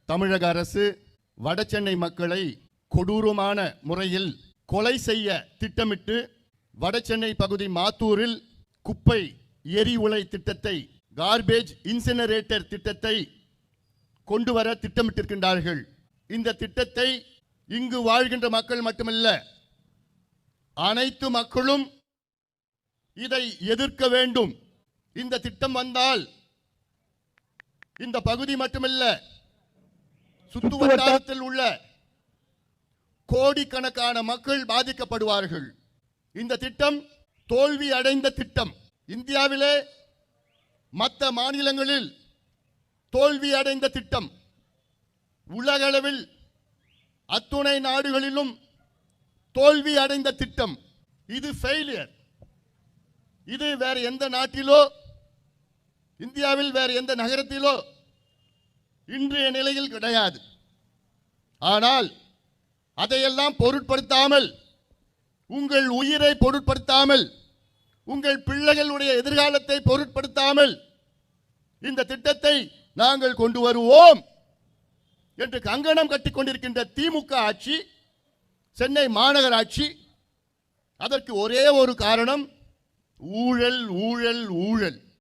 தமிழக அரசு வடசென்னை மக்களை கொடூரமான முறையில் கொலை செய்ய திட்டமிட்டு வடசென்னை பகுதி மாத்தூரில் குப்பை எரிவுலை திட்டத்தை, கார்பேஜ் இன்சினரேட்டர் திட்டத்தை கொண்டு வர திட்டமிட்டிருக்கின்றார்கள். இந்த திட்டத்தை இங்கு வாழ்கின்ற மக்கள் மட்டுமல்ல, அனைத்து மக்களும் இதை எதிர்க்க வேண்டும். இந்த திட்டம் வந்தால் இந்த பகுதி மட்டுமல்ல, சுற்று வட்டாரத்தில் உள்ள கோடிக்கணக்கான மக்கள் பாதிக்கப்படுவார்கள். இந்த திட்டம் தோல்வி அடைந்த திட்டம். இந்தியாவிலே மற்ற மாநிலங்களில் தோல்வி அடைந்த திட்டம். உலகளவில் அத்துணை நாடுகளிலும் தோல்வி அடைந்த திட்டம். இது ஃபெயிலியர். இது வேற எந்த நாட்டிலோ, இந்தியாவில் வேற எந்த நகரத்திலோ இன்றைய நிலையில் கிடையாது. ஆனால் அதையெல்லாம் பொருட்படுத்தாமல், உங்கள் உயிரை பொருட்படுத்தாமல், உங்கள் பிள்ளைகளுடைய எதிர்காலத்தை பொருட்படுத்தாமல் இந்த திட்டத்தை நாங்கள் கொண்டு வருவோம் என்று கங்கணம் கட்டிக்கொண்டிருக்கின்ற திமுக ஆட்சி, சென்னை மாநகராட்சி, அதற்கு ஒரே ஒரு காரணம், ஊழல் ஊழல் ஊழல்.